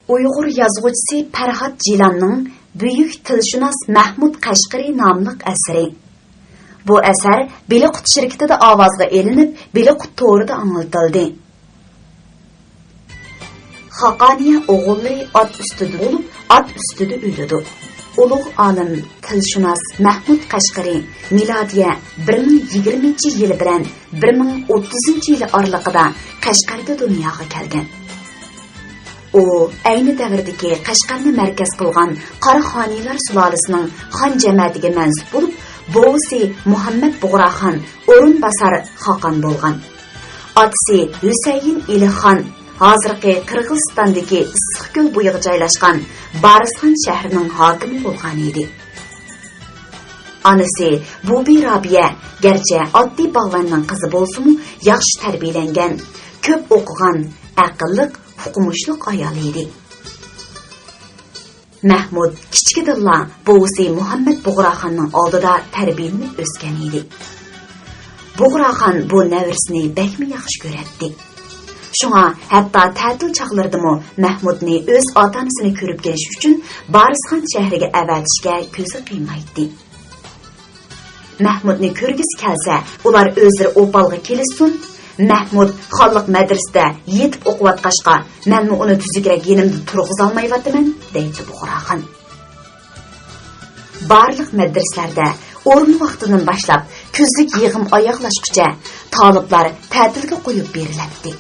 Uyg'ur yozuvchisi Farhod Jilanning Buyuk tilshunos Mahmud Qashqari nomli asari. Bu asar Beliqut shirkatida ovozga elinib, Beliqut to'rida anglitildi. Xaqaniya o'g'illi ot ustida bo'lib, ot ustida o'ladi. Ulug' olim tilshunos Mahmud Qashqari milodiya 1020-yili bilan 1030-yili oralig'ida Qashqarda dunyoga kelgan. U ayni davrdagi Qashqarni markaz qilgan Qaraxoniylar sulolasining xon jamiyatiga mansub bo'lib, bovisi Muhammad Bug'roxon o'rinbosar xoqon bo'lgan. Otasi Husayn Ilixon hozirgi Qirg'izistondagi Issiqko'l bo'yiga joylashgan Barisxon shahrining hokimi bo'lgan edi. Onasi Bubi Robiya garchi oddiy bog'vanning qizi bo'lsa-mu, yaxshi tarbiyalangan, ko'p o'qigan, aqlli, huquqmushliq ayol edi. Mahmud kichikdilla bovisi Muhammad Bug'roxonning oldida tarbiyalanib o'sgan edi. Bug'roxon bu navrisini bakmi yaxshi ko'rardi. Shunga hatto ta'til chaqlardimi Mahmudni o'z ota-onasini ko'rib kelish uchun Barisxon shahriga avatishga ko'zi qiymaydi. Mahmudni ko'rgisi kelsa, ular o'zlari Opalga kelishsin. Mahmud xalq madrasada yetib o'qiyotqashqa, menmi uni tuzukroq yenimda turg'iza olmayapman, deydi Bug'roxon. Barliq madraslarda o'rin vaqtidan boshlab kuzlik yig'im oyoqlashguncha taliblar ta'tilga qo'yib beriladi.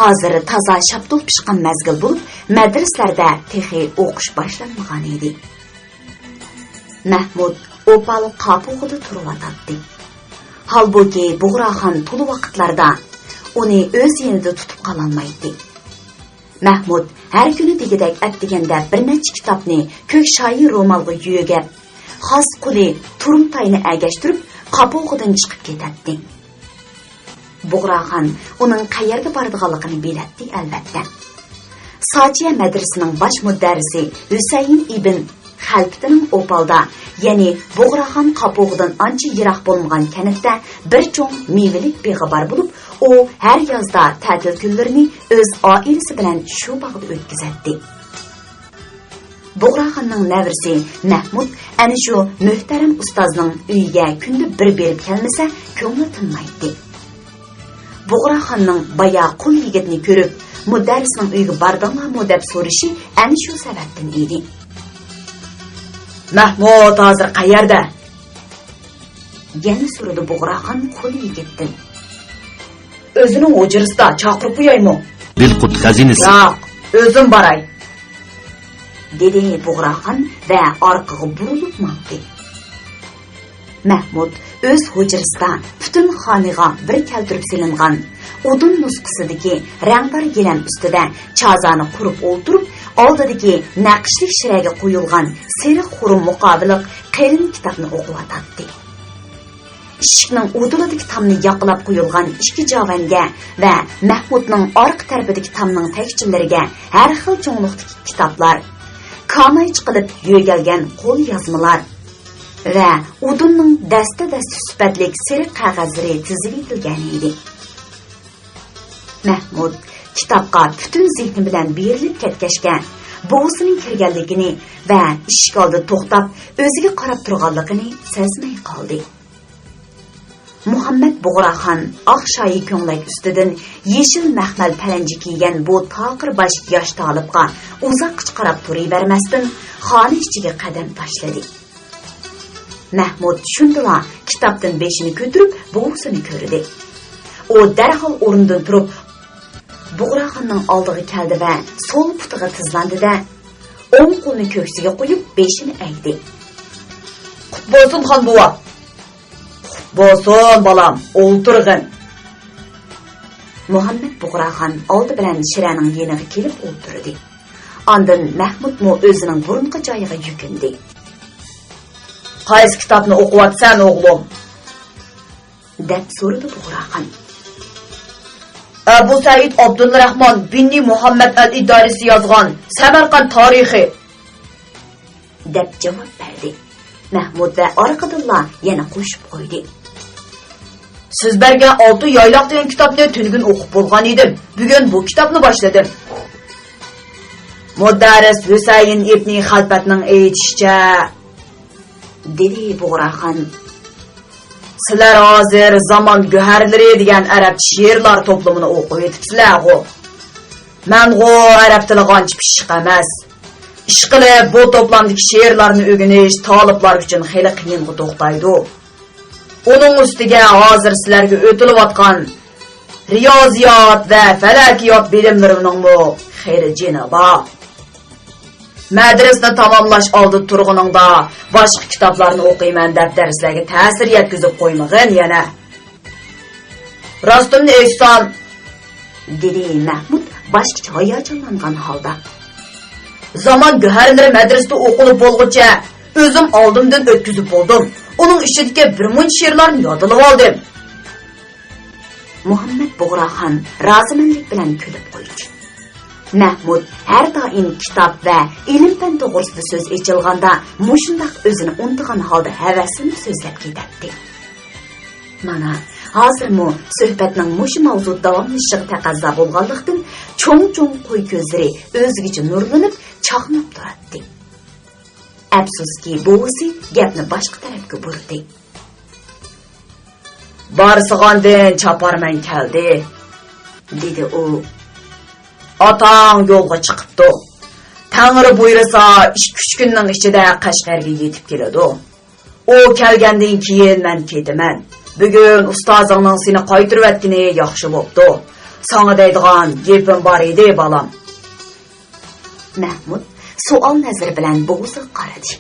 Hozir toza shaptul pishqan mazgil bo'lib, madraslarda texi o'qish boshlanmagan edi. Mahmud Opal qapug'ida turib Halbuki Bug'roxon to'li vaqtlarda uni o'z yanida tutib qola olmaydi. Mahmud har kuni degidek atdiganda bir necha kitobni ko'k shoir ro'molga yo'gab, xos quli turumtayni agashtirib, qapug'idan chiqib ketadi. Bug'roxon uning qayerga boradiganligini biladi albatta. Sochiya madrasasining bosh mudarrisi Husayn ibn Xalftining Opalda, ya'ni Bug'roxon qapug'idan ancha yiroq bo'lmagan kanatda bir cho'ng mevelik beg'i bor bo'lib, u har yozda ta'til kunlarini o'z oilasi bilan shu bog'da o'tkazadi. Bug'roxonning navrisi Mahmud ana shu muhtaram ustozning uyiga kunda bir berib kelmasa, ko'ngli tinmaydi. Bug'roxonning baya qul yigitni ko'rib, mudarrisning uyiga bordinglarmi deb so'rashi ana shu sababdan edi. Mahmud hozir qayerda? Yana so'radi Bug'roxon qul yigitdan. O'zining o'jirisida chaqirib qo'yaymi? Beliqut xazinasi. Yo'q, o'zim boray. Dedi Bug'roxon va orqaga burilib maqdi. Mahmud o'z hujrisida butun xoniga bir keltirib silingan odun nusxasidagi rangbar gilam ustida chazani qurib o'ltirib, oldidagi naqshli shiraga qo'yilgan seriq xurum muqobiliq qalin kitobni o'qiyotdi. Eshikning o'dilidagi tomni yoqilab qo'yilgan ikki javanga va Mahmudning orqa tarafidagi tomning tagchilariga har xil cho'nliqdagi kitoblar, kamay qilib yo'galgan qo'l yozmalar va udunning dasta-dasta sifatlik seriq qog'ozlari tizib etilgan edi. Mahmud kitobga butun zehni bilan berilib ketgachga, buvisining kirganligini va eshik oldida to'xtab, o'ziga qarab turganligini sezmay qoldi. Muhammad Bug'roxon oq shoyi ko'nglak ustidan yeshil maxmal paranji kiygan bu toqir bosh yosh talibga uzoqqa qarab turavermasdan xona ichiga qadam tashladi. Mahmud shundala kitobdan beshini ko'tarib buvisini ko'rdi. U darhol o'rnidan turib Bug'roxonning oldiga keldi va so'l putiga tizlandi-da, o'ng qo'lini ko'ksiga qo'yib beshini aytdi. "Qut bo'lsin xon buva." "Bo'lsin bolam, o'ltirg'in." Muhammad Bug'roxon oldi bilan Shiraning yeniga kelib o'ltirdi. Ondan Mahmud mo o'zining burunqi joyiga yukindi. "Qaysi kitobni o'qiyotsan, o'g'lim?" deb so'radi Bug'roxon. "Abu Said Abdulrahmon bin Muhammad al-Idorisi yozgan Samarqand tarixi" deb javob berdi. Mahmud va orqadinlar yana qo'shib qo'ydi. "Siz bergan 6 yayloq degan kitobni tungun o'qib bo'lgan edim. Bugun bu kitobni boshladim." Mudarris Husayn ibn Xalfatning aytishicha, dedi Bug'raxon, sizlar hozir zamon go'harlari degan arab she'rlar to'plamini o'qib yetibsizlar-ku. Men-ku arab tili qancha pishiq emas. Ishqilib bu to'plamdagi she'rlarni o'rganish taliblar uchun xeyli qiyinga to'xtaydi. Uning ustiga hozir sizlarga o'tilayotgan riyoziyot va falakiyot bilimlarining xeyli jinoba. Madrasani tamomlash oldi turg'uningda boshqa kitoblarni o'qiyman deb darslarga ta'sir yetkazib qo'ymag'in yana. Rostimni aytsam, dedi Mahmud boshqacha hayajonlangan holda. Zaman go'harlari madrasada o'qilib bo'lguncha o'zim oldimdan o'tkazib bo'ldim. Uning ichidagi bir muncha she'rlarni yodlab oldim. Muhammad Bug'raxon rozimanlik bilan kulib qo'ydi. Mahmud har doim kitob va ilm-fan to'g'risida so'z echilganda mushundaq o'zini unutgan holda havasini so'zlab ketadi. Mana hozirmi suhbatning mushu mavzu davomlashishiga taqozo bo'lganlikdan cho'ng-cho'ng qo'y ko'zlari o'zigacha nurlanib, chaqnab turadi. Afsuski, buvisi gapni boshqa tarafga burdi. Barsig'ondan chaparman keldi, dedi u. Otang yo'lga chiqibdi. Tangri buyursa 2-3 kunning ichida Qashqarga yetib keladi. U kelgandan keyin men ketaman. Bugun ustozingning seni qaytirib atgani yaxshi bo'pti. Sana deydigan gapim bor edi, bolam. Mahmud savol nazari bilan buvisiga qaradi.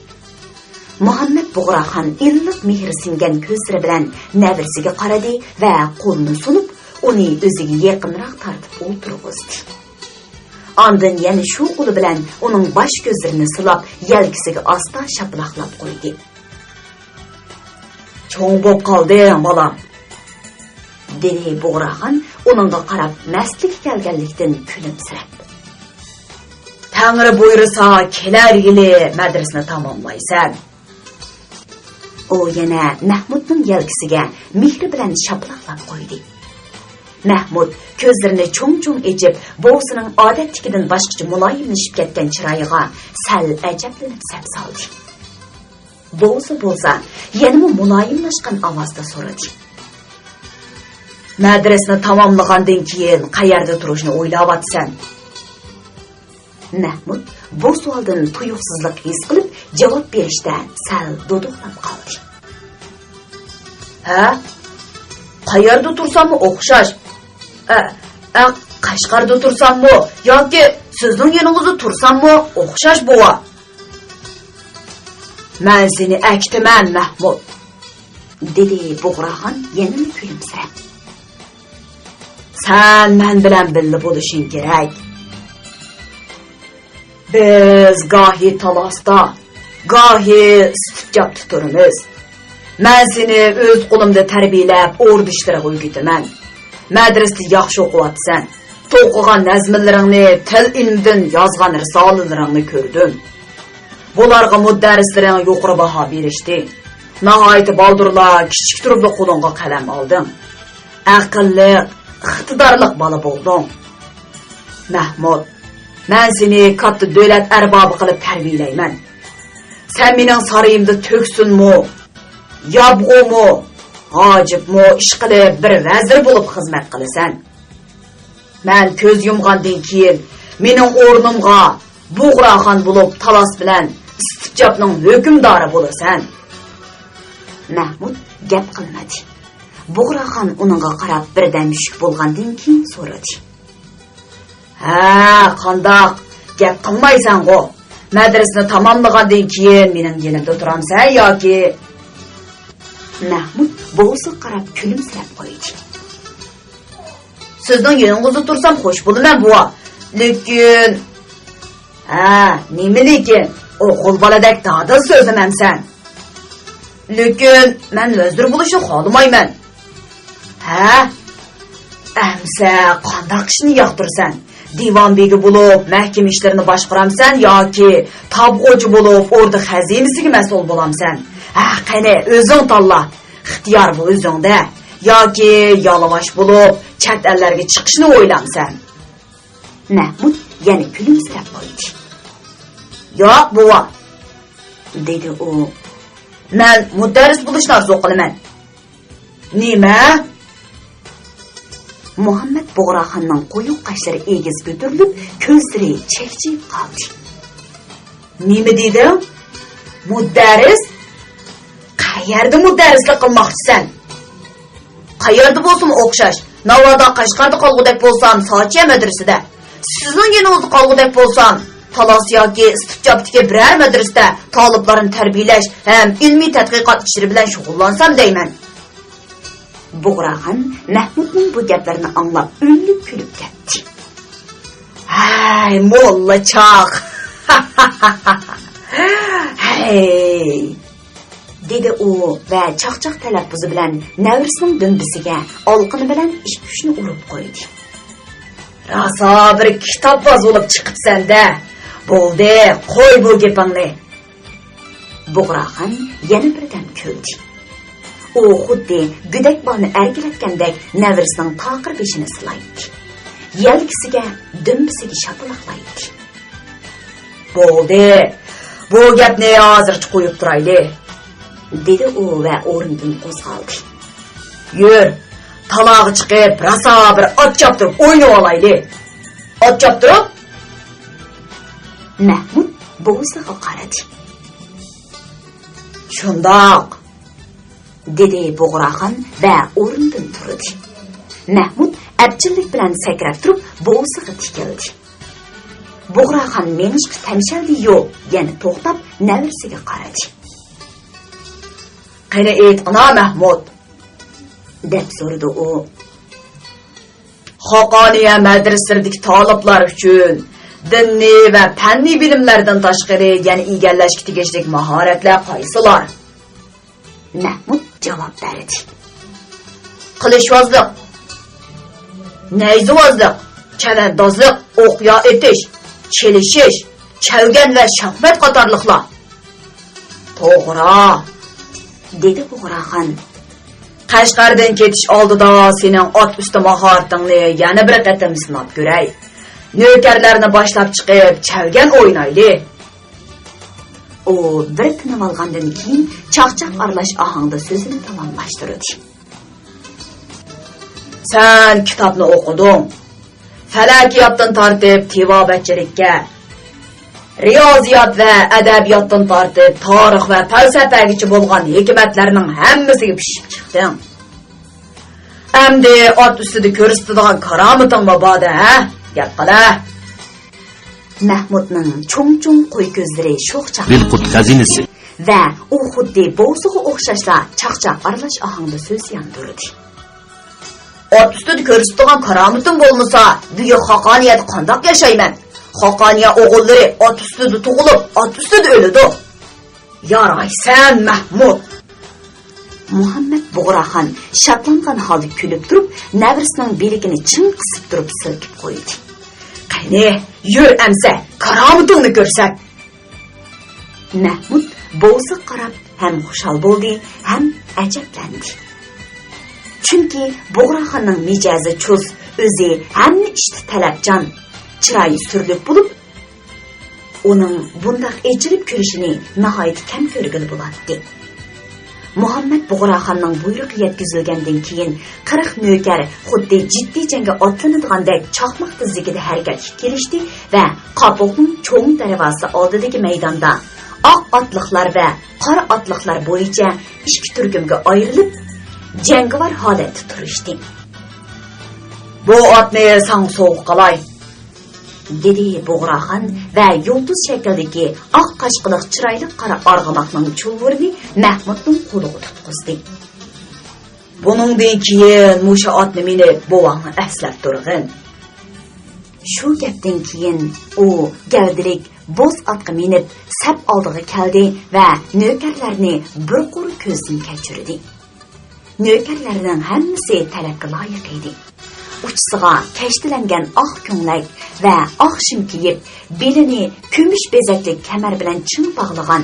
Muhammad Bug'raxon illiq mehr singan ko'zlari bilan navrisiga qaradi va qo'lini sunib, uni o'ziga yaqinroq tortib o'tirg'izdi. Ondan yana shu qo'li bilan uning bosh ko'zlarini silab, yelkasiga asta shaplaqlab qo'ydi. Cho'ng bo'p qolding, bolam, dedi Bug'raxon uningga qarab mastlik kelganlikdan kulimsirab. Tangri buyursa kelar yili madrasani tamomlaysan. U yana Mahmudning yelkasiga mehri bilan shaplaqlab qo'ydi. Mahmud ko'zlarini cho'ng-cho'ng echib, buvisining odatdagidan boshqacha muloyimlashib ketgan chiroyiga sal ajablanib sap soldi. Buvisi bo'lsa, yana muloyimlashgan ovozda so'radi. Madrasani tamomlagandan keyin qayerda turishni o'ylayapsan? Mahmud bu savoldan tuyuqsizlik his qilib javob berishda sal duduqlab qoldi. Ha? Qayerda tursammi o'xshash? Qashqarda tursammi yoki sizning yoningizda tursammi o'xshash bo'va? Men seni aytman, Mahmud, dedi Bug'raxon yana kulimsirab. Sen men bilan birga bo'lishing kerak. Biz gohi talosda, gohi istijab turamiz. Men seni o'z qo'limda tarbiyalab, o'rdishtirib o'rgitaman. Madrasada yaxshi o'qiyapsan. To'qigan nazmlaringni, til ilmidan yozgan risolalaringni ko'rdim. Bularga mudarrislaring yuqori baho berishdi. Nihoyat boldurlar kichik turibli qo'lingga qalam olding. Aqlli, iqtidorli bola bo'lding. Mahmud, men seni katta davlat arbobi qilib tarbiyalayman. Sen mening sarayimda to'ksunmi, yobg'umi, hojibmi ish qilib bir vazir bo'lib xizmat qilasan. Men ko'z yumgandan keyin mening o'rnimga Bug'raxon bo'lib talos bilan istijobning hukmdori bo'lasan. Mahmud gap qilmadi. Bug'raxon uningga qarab birdan mushuk bo'lgandan keyin so'radi. Ha, qandoq gap qilmaysan-ku? Madrasani tamomlagandan keyin mening yonimda turamsan yoki? Mahmud buvisiga qarab kulimsirab qo'ydi. Sizning yoningizda tursam xo'sh bo'laman, buva. Lekin nima lekin? O'g'il boladek dadil so'zlamamsan. Lekin men vazir bo'lishni xohlamayman. Ha? Amsa qandoq ishni yoqtirsan? Divan begi bo'lib, mahkam ishlarini boshqaramsan yoki tabg'ochi bo'lib, o'rda xazinasiga mas'ul bo'lamsan? Qani, o'zing tanla. Ixtiyor bu o'zingda. Yoki yolavosh bo'lib, chet ellarga chiqishni o'ylamsan? Mahmud yana kulimsirab qo'ydi. Yo'q, bova, dedi u. Men mudarris bo'lishni orzu qilaman. Nima? Muhammad Bug'roxonning qo'yuq qoshlari egiz ko'tarilib, ko'zlari chekchiyib qoldi. Nima dedi? Mudarris? Qayerda mudarrislik qilmoqchisan? Qayerda bo'lsin o'xshash. Navoda Qashqarda qolgudek bo'lsam, Sochiya madrasada. Sizning yaningizda qolgudek bo'lsam, Talos yoki Istibjobdagi biror madrasada taliblarni tarbiyalash ham ilmiy tadqiqot ishlari bilan shug'ullansam deyman. Bug'roxon Mahmudning bu gaplarini anglab, o'ylab kulib ketdi. Hay, molla choq. Hey, dedi u va chaqchaq talaffuzi bilan navrisining dumbisiga olqini bilan ish kuchni urib qo'ydi. Rosa bir kitobboz bo'lib chiqibsan-da. Bo'ldi, qo'y bu gapingni. Bug'roxon yana birdan kuldi. U xuddi go'dak bolani erkalatgandek navrisining taqir beshini silaydi. Yelkisiga, dumbisiga shapaloqlaydi. Bo'ldi, bu gapni hozircha qo'yib turayli, dedi u va o'rnidan qo'zg'aldi. Yur, talog'i chiqib, rosa bir ot choptirib o'ynab olayli. Ot choptirib? Mahmud buvisiga qaradi. Shundoq, dedi Bug'roxon va o'rnidan turdi. Mahmud abjillik bilan sakrab turib, buvisiga tikildi. Bug'roxon menishga tamshaldi yo'q, yana to'xtab navrisiga qaradi. Qani aytqina Mahmud, deb so'radi u. Xoqoniya madrasasidagi talablar uchun diniy va fanniy bilimlardan tashqari yana egallashga tegishli mahoratlar qaysilar? Mahmud javob berdi. Qilishvozlik, nayzivozlik, chavandozlik, o'qyo etish, chelishish, chavgan va shaxmat qatorliqlar. To'g'ri, dedi Bug'roxon. Qashqardan ketish oldida sening ot usti mahoratingni yana bir qatam sinab ko'ray. Nökarlarni boshlab chiqib, chavgan o'ynayli. U bir tinib olgandan keyin chaqchaq aralash ohangda so'zini tamomlashtirdi. Sen kitobni o'qiding. Falakiyotdan tortib tivobatchilikka, riyoziyot va adabiyotdan tortib tarix va falsafagacha bo'lgan hikmatlarning hammasiga pishib chiqding. Endi ot ustida ko'rsatadigan karomating maboda, ha? Gap qila. Mahmudning cho'ng-cho'ng qo'y ko'zlari sho'x chaqdi. Bilqut xazinasi va u xuddi bo'g'ziga o'xshashla chaqchaq aralash ohangda so'z yandirdi. Ot ustida ko'rsatadigan karomatim bo'lmasa, buyuk Xoqoniyada qandoq yashayman? Xoqoniya o'g'illari ot ustida tug'ilib, ot ustida o'ladi. Yaraysan Mahmud. Muhammad Bug'roxon shatlangan holda kulib turib, navrisining beligini chin qisib turib silkib qo'ydi. Qani, yur amsa, karomatingni ko'rsat. Mahmud bo'g'ziga qarab ham xushal bo'ldi, ham ajablandi. Chunki Bug'roxonning mijozi chuz, o'zi hamma ishda talabchan, chiroyi surlik bo'lib, uning bundoq echilib kulishini nihoyat kam ko'rgil bo'ladi. Muhammad Bug'roxonning buyrug'i yetkazilgandan keyin 40 nökar xuddi jiddiy jangga otlanadiganday chaqmoq tezligida harakatga kelishdi va qopoqning cho'ng darvozasi oldidagi maydonda oq otliqlar va qora otliqlar bo'yicha ikki turkumga ayrilib jangovar holatda turishdi. Bu otni sang so'q qalay, dedi Bug'roxon va yulduz shakldagi oq qashqiliq chiroyli qora arg'amoqning chulvurini Mahmudning qo'liga tutqizdi. Buningdan keyin musha otni minib buvangni aslab turg'in. Shu gapdan keyin u gavdilik bo'z otga minib sap oldiga keldi va nökarlarni bir qo'ri ko'zdan kechirdi. Nökarlarning hammasi talabga loyiq edi. Uchisiga kashtilangan oq ko'nglak va oq shim kiyib, belini kumush bezakli kamar bilan chin bog'lagan,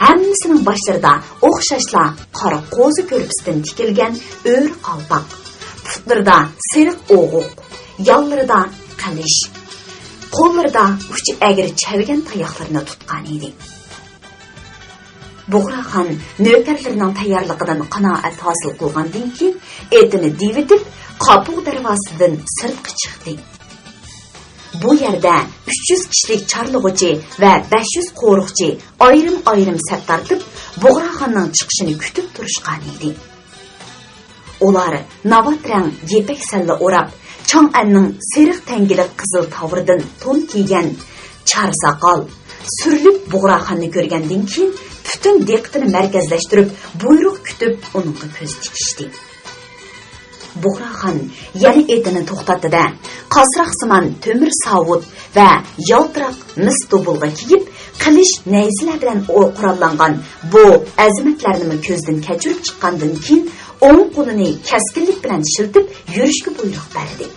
hammasining boshlarida o'xshashla qora qo'zi ko'rpisidan tikilgan o'r qalpoq, putlarida seriq o'g'uq, yollarida qilish, Qo'llarida uchi agri chavgan tayoqlarini tutgan edi. Bug'raxon navkarlarining tayyorligidan qanoat hosil qilgandan keyin etini divitib, qopuq darvozasidan sirtqa chiqdi. Bu yerda 300 kishilik charlig'uchi va 500 qo'riqchi ayrim-ayrim saf tortib, Bug'raxonning chiqishini kutib turishgan edi. Ular navatrang yepak salla o'rab, Chang'anning seriq tangilik qizil tavridan to'n kiygan char saqol surilib Bug'raxonni ko'rgandan keyin butun diqqatini markazlashtirib, buyruq kutib uningga ko'z tikishdi. Bug'raxon yana etini to'xtatdi-da, qasroqsimon temir savut va yaltiroq mis dubulga kiyib, qilish nayzlar bilan qurollangan bu azimatlarni ko'zdan kechirib chiqqandan keyin o'ng qo'lini kaskinlik bilan shiltib yurishga buyruq berdi.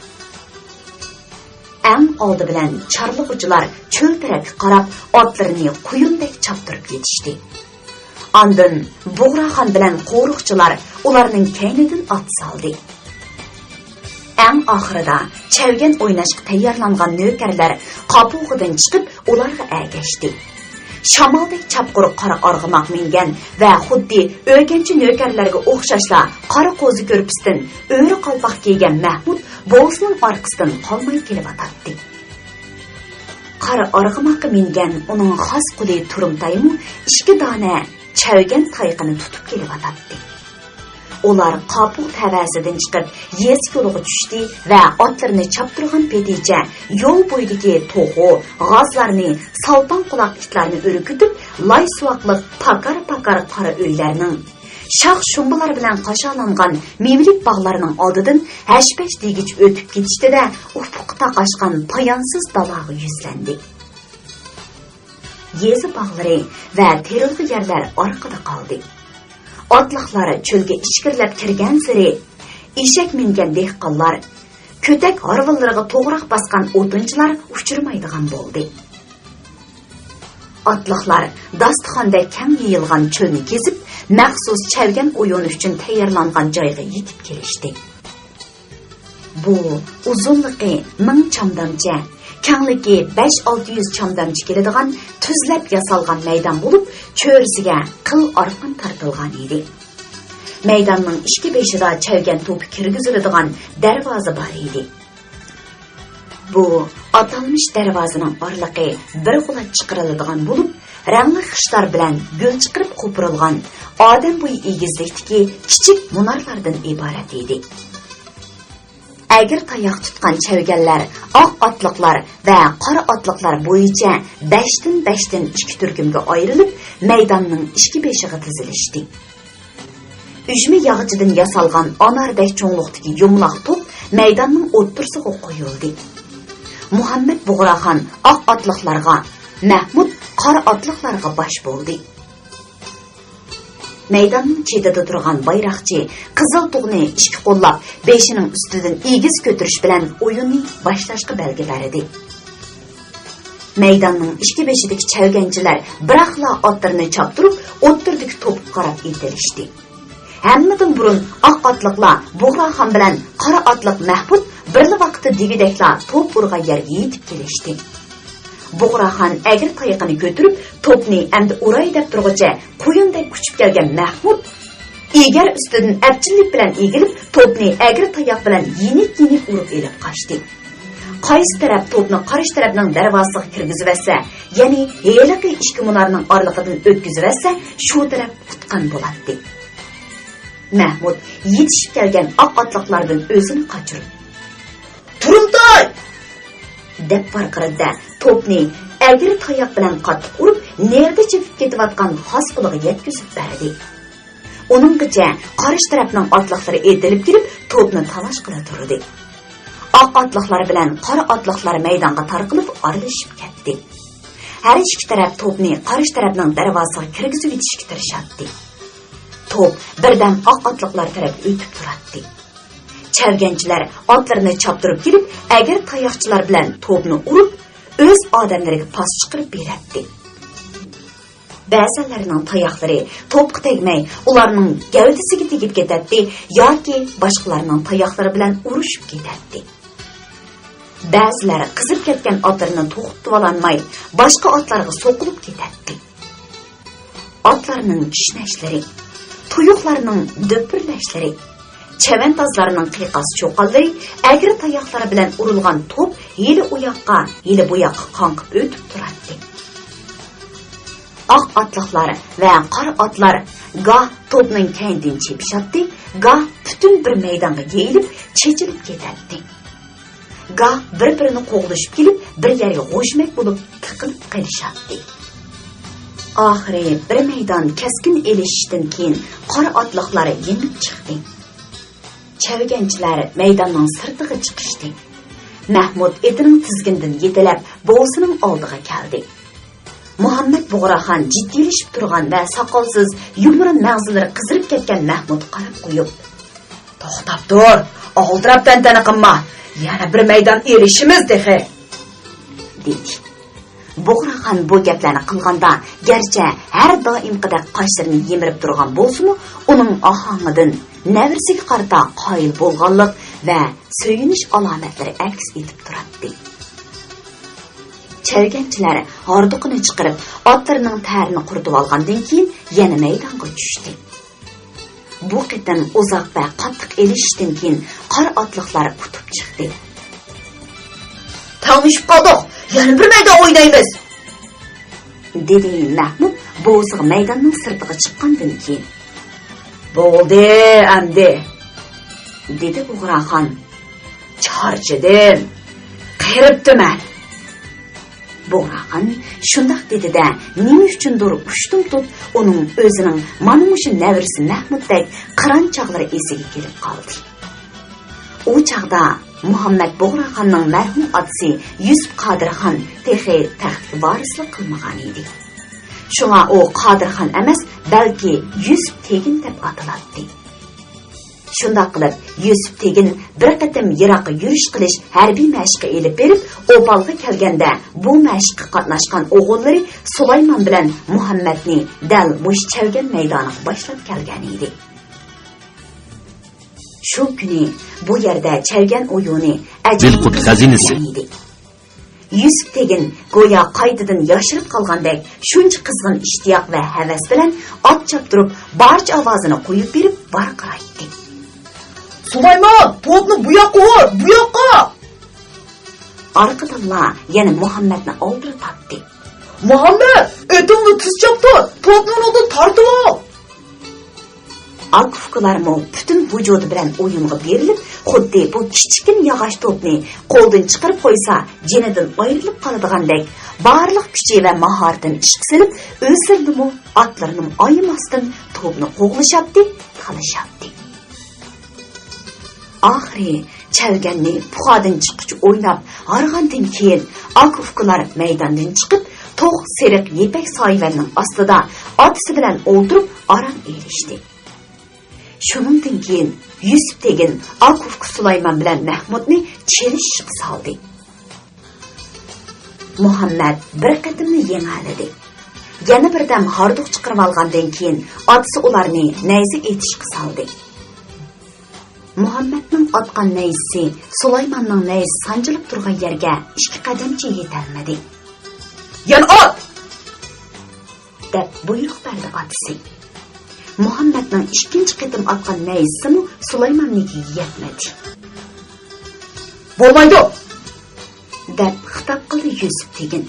Eng oldi bilan charlig'uchilar cho'l tarafga qarab otlarini quyundek choptirib ketishdi. Ondan Bug'raxon bilan qo'riqchilar ularning kaynidan ot soldi. Eng oxirida chavgan o'ynashga tayyorlangan navkarlar qopug'idan chiqib ularga ergashdi. Shamoldek chapquruq qora arg'umoq mingan va xuddi o'rganchi navkarlarga o'xshashla qora qo'zi ko'rpisdan o'ri qalpoq kiygan Mahmud bo'g'isining orqasidan qolmay kelib atadi. Qora arg'umoqqa mingan uning xos quli turumtaymu 2 dona chavgan tayiqini tutib kelib atadi. Ular qopuq tavasidan chiqib yez yo'liga tushdi va otlarini choptirgan peticha yo'l bo'yidagi to'g'u, g'ozlarni, salton quloq itlarni o'rkitib, loy suvoqliq pakar qora uylarning, shox shumbalar bilan qasholangan mevlik bog'larining oldidan hashpash degich o'tib ketishdi-da, ufqda qashgan poyonsiz dalaga yuzlandi. Yezi bog'lari va terilg'i yerlar orqada qoldi. Otliqlari cho'lga ishkirlab kirgan siri eshak mingan dehqonlar, ko'tak harvillariga to'g'roq bosgan o'tinchilar uchirmaydigan bo'ldi. Otliqlar dasturxonda kang yeyilgan cho'lni kezib, maxsus chavgan o'yin uchun tayyorlangan joyga yetib kelishdi. Bu uzunligi 1000 chomdamcha, kengligi 5-600 chomdamcha keladigan tuzlab yasalgan maydon bo'lib, cho'risiga qil orqan tortilgan edi. Maydonning ikki beshida chavgan to'pi kirgiziladigan darvoza bor edi. Bu atalmış darvozaning orliqi bir qulat chiqariladigan bo'lib, rangli xishlar bilan gul chiqarib qo'pirilgan odam bo'yi egizlikdagi kichik munorlardan iborat edi. Agir tayoq tutgan chavganlar, oq otliqlar va qora otliqlar bo'yicha 5dan 2 turkumga ayrilib, maydonning ikki beshiga tizilishdi. Ujmi yog'chidan yasalgan anardek cho'ngluqdagi yumloq to'p maydonning o'ttirsiga qo'yildi. Muhammad Bug'raxon oq otliqlarga, Mahmud qora otliqlarga bosh bo'ldi. Maydonning chetida turgan bayroqchi qizil tug'ni ikki qo'llab, beshining ustidan egiz ko'tirish bilan o'yinni boshlashga belgi berdi. Maydonning ikki beshidagi chavganchilar biroqla otlarini choptirib, o'ttirdagi to'pga qarab intilishdi. Hammadan burun oq otliqlar Bug'raxon bilan qora otliq Mahmud birli vaqtda degidekla to'p urgan yerga yetib kelishdi. Bug'raxon agir tayiqini ko'tirib, to'pni endi uray deb turg'icha qo'yinday kuchib kelgan Mahmud egar ustidan abchillik bilan egilib, to'pni agir tayoq bilan yenik-yenik urib elib qochdi. Qaysi taraf to'pni qarish tarafning darvozasiga kirgizib olsa, ya'ni heliqi ikki munarning orliqidan o'tkazib olsa, shu taraf qutqan bo'ladi. Mahmud yetishib kelgan oq otliqlardan o'zini qochirib, "Turumtoy!" deb farqirda to'pni agir tayoq bilan qattiq urib, nerda chekib ketayotgan xos quliga yetkazib berdi. Uninggacha qarish tarafning otliqlari etilib kelib, to'pni talash qila turdi. Oq otliqlar bilan qora otliqlar maydonga tarqilib aralashib ketdi. Har ikki taraf to'pni qarish tarafning darvozasiga kirgizib yetishga tirishadi. To'p birdan oq otliqlar taraf o'tib turadi. Chavganchilar otlarini choptirib kelib, agir tayoqchilar bilan to'pni urib, o'z odamlariga pas chiqarib beradi. Ba'zilarining tayoqlari to'pga tegmay, ularning gavdasiga tegib ketadi yoki boshqalarning tayoqlari bilan urushib ketadi. Ba'zilari qizib ketgan otlarini to'xtatib ololmay, boshqa otlarga so'qilib ketadi. Otlarning kishnashlari, tuyuqlarning do'pirlashlari, chavandozlarning qiyiqas cho'qonlari, agri tayoqlari bilan urilgan to'p yili u yoqqa, yili bu yoqqa qonqib o'tib turadi. Oq otliqlar va qora otlar goh to'pning kaynidan chepishadi, goh butun bir maydonga yeyilib, chechilib ketadi. Goh bir-birini qo'g'lashib kelib, bir yerga g'o'shmak bo'lib tiqilib qolishadi. Oxiri bir maydon keskin elishishdan keyin qora otliqlar yengib chiqdi. Chaviganchilar maydonning sirtiga chiqishdi. Mahmud etining tizgindan yetilab, bovsining oldiga keldi. Muhammad Bug'raxon jiddiylashib turgan va soqolsiz yumron mag'zilari qizirib ketgan Mahmud qarab qo'yib, "To'xtab tur, oldirab tantana qilma. Yana bir maydon erishimiz dexe", dedi. Bug'raxon bu gaplarni qilganda, garchi har doimqidek qoshlarini yemirib turgan bo'lsa-mu, uning ohangidan navrisiga qarata qoyil bo'lganlik va so'yinish alomatlari aks etib turadi. Chaviganchilar hordiqini chiqarib, otlarining tarini quritib olgandan keyin yana maydonga tushdi. Bu qitim uzoq va qattiq elishishdan keyin qora otliqlar kutib chiqdi. "Tanishib qoldik, yana bir maydon o'ynaymiz", dedi Mahmud bo'ziq maydonning sirtiga chiqqandan keyin. "Bo'ldi, amdi", dedi Bug'raxon. "Charchadim, qiribdiman." Bug'raxon shundoq dedi-da, nima uchundir ushtum tut uning o'zining mana shu navrisi Mahmuddek qiron chog'lari esiga kelib qoldi. U chog'da Muhammad Bug'raxonning marhum otasi Yusuf Qodirxon texi taxtga varislik qilmagan edi. Shunga u Qodirxon emas, balki Yusuf Tegin deb ataladi. Shundoq qilib, Yusuf Tegin bir qatim yiroqqa yurish qilish harbiy mashqqa elib berib, Opalga kelganda bu mashqqa qatnashgan o'g'illari Sulaymon bilan Muhammadni dal mush chavgan maydoniga boshlab kelgan edi. Shu kuni bu yerda chavgan o'yini Dilqut xazinasi edi. Yusuf Tegin go'yo qaytadan yashirib qolgandek, shuncha qizg'in ishtiyoq va havas bilan ot choptirib, barcha ovozini qo'yib berib varqiraydi. "Sulaymon, to'pni bu yoqqa ur, bu yoqqa!" Arqadalla yana Muhammadni oldirib tatdi. "Muhammad, etingni tiz chopdi, to'pni undan tortib ol." Akufkalarmi butun vujudi bilan o'yinga berilib, xuddi bu kichkin yog'och to'pni qo'ldan chiqarib qo'ysa, jinidan ayrilib qoladigandek, barliq kuchi va mahoratini ishga solib, o'zlarini otlarini oymasdan to'pni qo'g'lishabdi, talashabdi. Oxiri chalganni puxadan chiquvchi o'ynab, harg'andan keyin akufkalar maydondan chiqib, to'q seriq yepak soyvanning ostida otasi bilan o'ltirib aram erishdi. Shuningdan keyin Yusuf Tegin Akufka Sulaymon bilan Mahmudni chelishib soldi. Muhammad bir qatimni yeng'aladi. Yana birdam hordiq chiqarib olgandan keyin otasi ularni nayza etishga soldi. Muhammadning otgan nayzasi Sulaymonning nayzi sanjilib turgan yerga 2 qadamcha yetolmadi. "Yana ot!" deb buyruq berdi otasi. Muhammadning ikkinchi qitim otgan nayzasi Sulaymonnikiga yetmadi. "Bo'lmaydi!" deb xitob qildi Yusuf Tegin.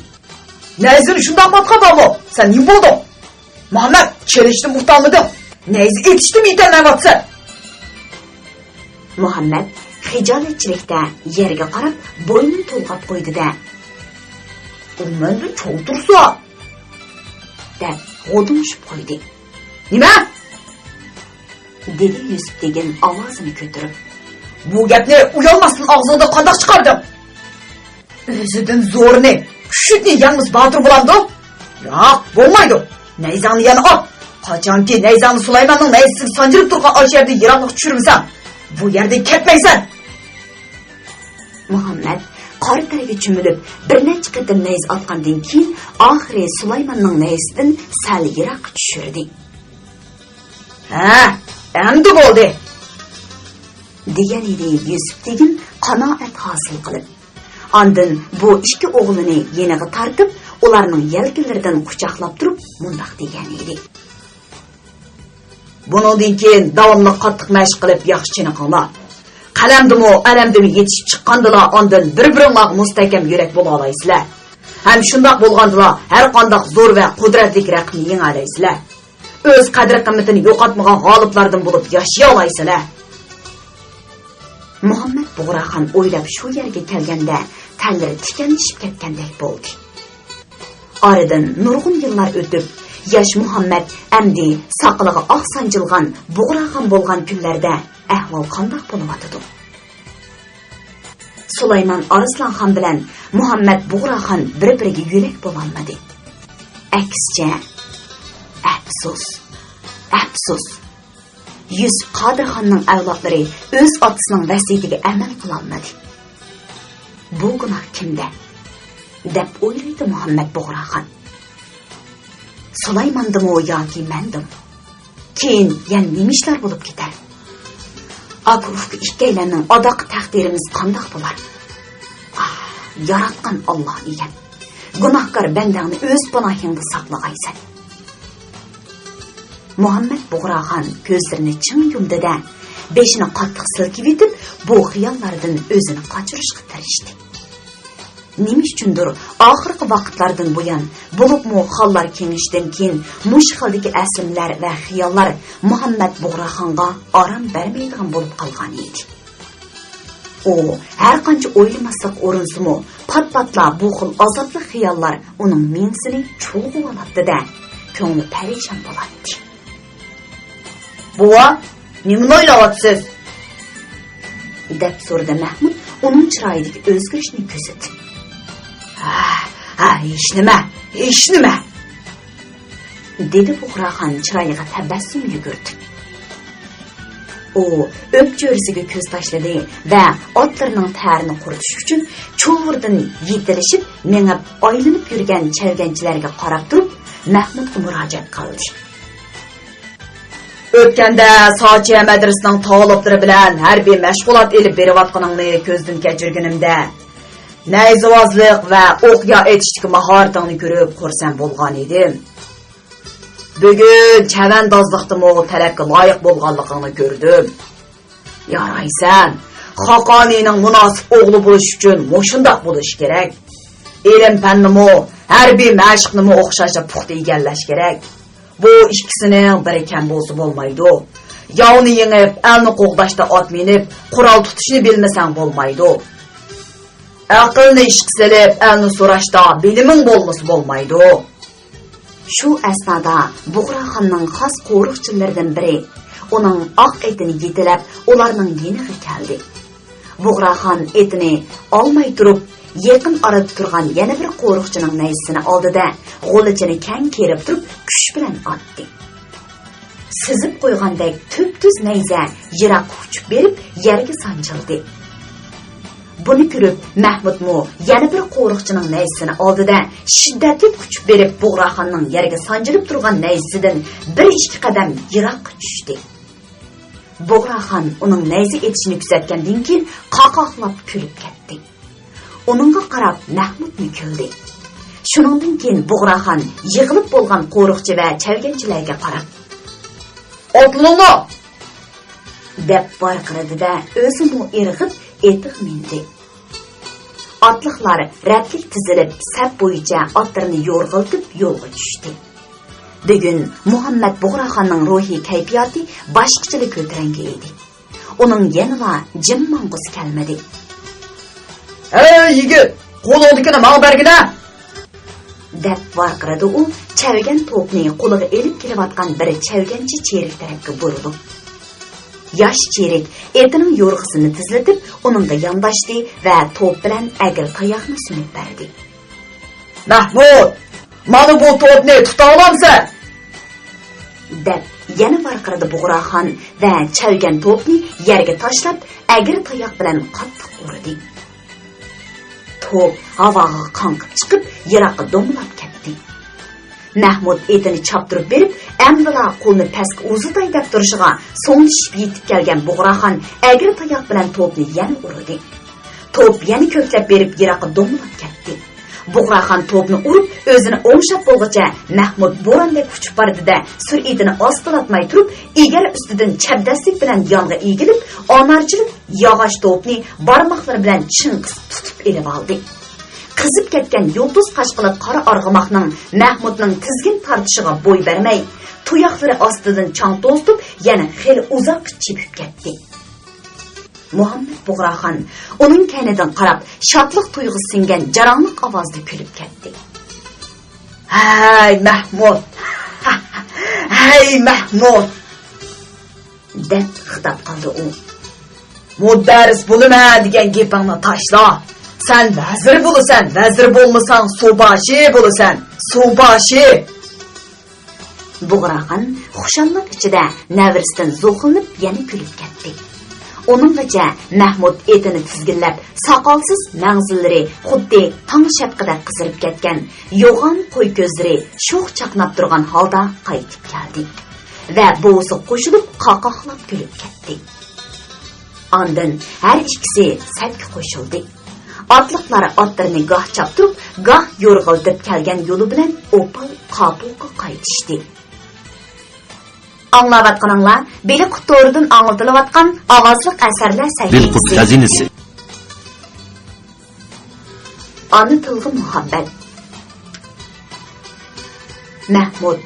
"Nayzini shundoq otqa bo'ldi. Sen nima bo'lding? Muhammad, chelishni muhtamiding. Nayzi etishdim yetolmayapti." Muhammad xijolatchilikda yerga qarab bo'ynini to'lg'ab qo'ydi-da, "Umanda cho'ltirsa!" deb g'o'dimishib qo'ydi. "Nima?" dedi Yusuf Tegin ovozini ko'tarib. "Bu gapni uyalmasdan og'zingda qandoq chiqardim? O'zidan zo'rni, kuchni yalnız botir bo'lamdi? Yo'q, bo'lmaydi. Nayzani yana ot. Qachonki nayzani Sulaymonning nayzasiga sanjirib turgan osherda yiroqqa tushirmsan, bu yerda ketmaysan." Muhammad qor tariga cho'milib bir necha qatim nayz otgandan keyin oxiri Sulaymonning nayzidan sal yiroqqa tushirdi. "Ha, endi bo'ldi", degan edi Yusuf Tegin qanoat hosil qilib. Andın bu ikki o'g'lini yeniga tartib, ularning yelkalaridan quchoqlab turib, mundaq degan edi. Buningdan keyin davomli qattiq mashq qilib yaxshi chiniqinglar. Qalamdimi, alamdimi yetishib chiqqandila, ondan bir-biringizga mustahkam yurak bo'la olaysizlar. Ham shundoq bo'lgandila, har qanday zo'r va qudratli raqibni yenga olaysizlar. O'z qadr-qimmatini yo'qotmagan g'oliblardan bo'lib yashay olaysizlar. Muhammad Bug'raxon o'ylab shu yerga kelganda tanlari tikanishib ketgandek bo'ldi. Oradan nurg'un yillar o'tib, yosh Muhammad amdi saqiliga oq sanjilgan Bug'raxon bo'lgan kunlarda ahvol qanday bo'lyotdi? Sulaymon Arslanxon bilan Muhammad Bug'raxon bir-biriga yo'lak bo'lolmadi. Aksicha, afsus. Yusuf Qodirxonning avlodlari o'z otasining vasiyatiga amal qila olmadi. Bu gunoh kimda? deb o'ylaydi Muhammad Bug'raxon. Sulaymondimi yoki mendim? Keyin yana nima ishlar bo'lib ketar? Akufga ikkalanning odoq taqdirimiz qanday bo'lar? Yaratgan Alloh ekan. Gunohkor bandangni o'z panohingda saqlag'aysan. Muhammad Bug'raxon ko'zlarini chim yumdi-da, beshini qattiq silkib etib, bu xiyollardan o'zini qochirishga tirishdi. Nima uchundir oxirgi vaqtlardan buyon bo'libmi hollar kengishdan keyin mush xildagi asmlar va xiyollar Muhammad Bug'raxonga orom bermaydigan bo'lib qolgan edi. U har qancha o'ylamaslik o'rinsimi, pat-patla bu xil azobli xiyollar uning mingsini cho'g'ib oladi-da, ko'ngli parishon bo'ladi. Buva, nima o'ylayapsiz? deb so'radi Mahmud uning chiroyidagi o'zgarishni kuzatib. Ish nima? dedi Bug'raxon chiroyiga tabassum yugurdi. U o'pcho'risiga ko'z tashladi va otlarning tarini quritish uchun cho'g'irdan yetilishib, mengab aylanib yurgan chalganchilarga qarab turib, Mahmudga murojaat qildi. O'tganda Sochiya madrasasining toliblari bilan harbiy mashg'ulot elib berayotganingni ko'zdan kechirganimda, nayzivozlik va o'qya etishdagi mahoratingni ko'rib xursand bo'lgan edim. Bugun chavandozlikdimi talabga loyiq bo'lganligingni ko'rdim. Yaraysan, Xoqoniyning munosib o'g'li bo'lish uchun mushundoq bo'lish kerak. Ilm fannimi, harbiy mashqnimi o'xshashcha puxta egallash kerak. Bu ikkisining biri kam bo'lsa bo'lmaydi. Yovni yengib, elni qo'g'dashda ot minib, qurol tutishni bilmasang bo'lmaydi. Aqlni ishga solib, elni so'rashda biliming bo'lmasa bo'lmaydi. Shu asnoda Bug'raxonning xos qo'riqchilaridan biri uning oq etini yetilab, ularning yeniga keldi. Bug'raxon etini olmay turib, yaqin orada turgan yana bir qo'riqchining naysini oldida g'olichini kang kerib turib, kuch bilan otdi. Sizib qo'ygandek tub-tuz nayza yiroq uchib berib, yerga sanchildi. Buni ko'rib Mahmudmu yana bir qo'riqchining naysini oldida shiddatli kuch berib, Bug'raxonning yerga sanchilib turgan naysidan 1-2 qadam yiroqqa tushdi. Bug'raxon uning nayzi etishini kuzatgandan keyin qoqoqlab kulib ketdi. Uningga qarab Mahmudni kuldi. Shuningdan keyin Bug'raxon yig'ilib bo'lgan qo'riqchi va chalganchilarga qarab, "Otlinglar!" deb barqirdi-da, o'zini irg'ib etiq mindi. Otliqlar ratlik tizilib, saf bo'yicha otlarini yo'rg'iltib yo'lga tushdi. Bugun Muhammad Bug'raxonning ruhiy kayfiyati boshqacha ko'tarangi edi. Uning yanada jim mangusi kelmadi. "Ey yigit, qo'lingdagini menga bergina!" deb varqiradi u, chalgan to'pni qo'liga elib kelayotgan bir chalganchi cherik tarafga burilib. Yosh cherik etining yo'rg'isini tizlatib, uningga yondashdi va to'p bilan agir tayoqni sunib berdi. "Mahmud, mana bu to'pni tuta olamsan?" deb yana varqiradi Bug'raxon va chalgan to'pni yerga tashlab, agir tayoq bilan qattiq urdi. To'p havoga qanqib chiqib, yiroqqa do'mlab ketdi. Mahmud etini choptirib berib, amdila qo'lni pastga uzatay deb turishiga so'ngishib yetib kelgan Bug'raxon agir tayoq bilan to'pni yana urdi. Top yana ko'klab berib yiroqqa do'milib ketdi. Bug'raxon topni urib, o'zini o'ngshab bo'lguncha Mahmud bo'rondek kuchib bordi-da, sur'atini ostilatmay turib, egari ustidan chabdaslik bilan yonga egilib, onarchilik yog'och topni barmoqlari bilan chinqis tutib elib oldi. Qizib ketgan yulduz qashqili qora arg'umoqning Mahmudning tizgin tortishiga bo'y bermay, tuyoqlari ostidan chang to'zitib, yana xeyli uzoq chepib ketdi. Muhammad Bug'raxon uning kaynidan qarab, shodlik tuyg'usi singan jaronglik ovozda kulib ketdi. "Hay Mahmud! Hay Mahmud!" deb xitob qildi u. "Mudarris bo'laman degan gapingni tashla. Sen vazir bo'lasan, vazir bo'lmasang subashi bo'lasan, subashi." Bug'raxon xushallik ichida navrisidan zo'qilib yana kulib ketdi. Onungacha Mahmud etini tizginlab, soqolsiz mangzillari xuddi tong shapqida qizirib ketgan, yo'g'on qo'y ko'zlari sho'x chaqnab turgan holda qaytib keldi va bo'g'zi qo'shilib qaqoqlab kulib ketdi. Ondan har ikkisi safga qo'shildi. Otliqlari otlarini goh chaptirib, goh yo'rg'iltib kelgan yo'li bilan Opal Qabulga qaytishdi. Anlavatqaninglar, beli qutoridan anglatilayotgan ovozliq asarlar Dilqut sahifasi. xazinasi. Ana tilg'i muhabbat. Mahmud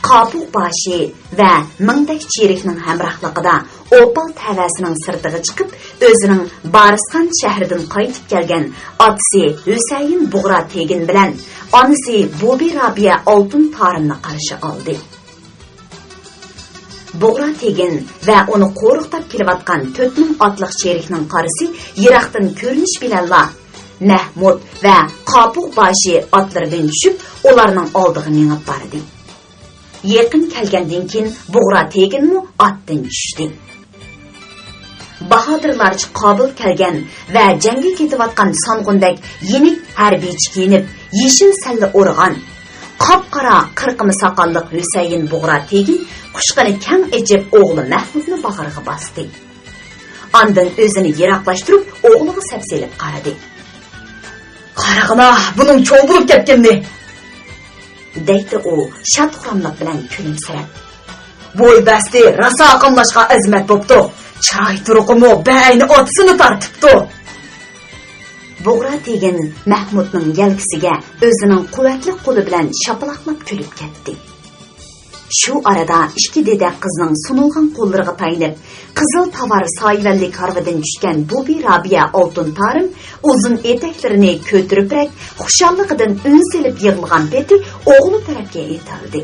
Qabul boshi va mingdak chirikning hamrohligida Opal tavasining sirtiga chiqib, o'zining Bariston shahridan qaytib kelgan otasi Husayn Bug'ra Tegin bilan onasi Bobi Rabiya Oltin Tarimni qarshi oldi. Bug'ra Tegin va uni qo'riqtab kelayotgan 4000 otliq sherikning qarisi yiroqdan ko'rinish bilanla Mahmud va Qabul boshi otlaridan tushib, ularning oldiga minib bordi. Yaqin kelgandan keyin Bug'ra Teginmi otdan tushdi. Bahodirlarcha Qabul kelgan va jangga ketayotgan Song'undak yenik harbiy kiyinib, yeshil salla o'rg'an qop-qora qirqimi soqolliq Husayn Bug'ra Tegin qushqini kang echib o'g'li Mahmudni bag'riga bosdi. Ondan o'zini yiroqlashtirib, o'g'liga sapselib qaradi. "Qarag'ina, buning cho'ng bo'lib ketgandi", deydi u shadxuramlik bilan kulimsirab. "Bo'y basti, rosa aqimlashga azmat bo'pti. Chiroy turuqimi bayni otisini tortibdi." Bug'ra Tegin Mahmudning yelkasiga o'zining quvvatli qo'li bilan shapaloqlab kulib ketdi. Shu arada ikki deda qizning sunulgan qo'llariga taynib, qizil tovar soyvallik harvidan tushgan Bobi Rabiya Oltin Tarim uzun etaklarini ko'tiribrak, xushalligidan un selib yig'ilgan peti o'g'li tarafga etildi.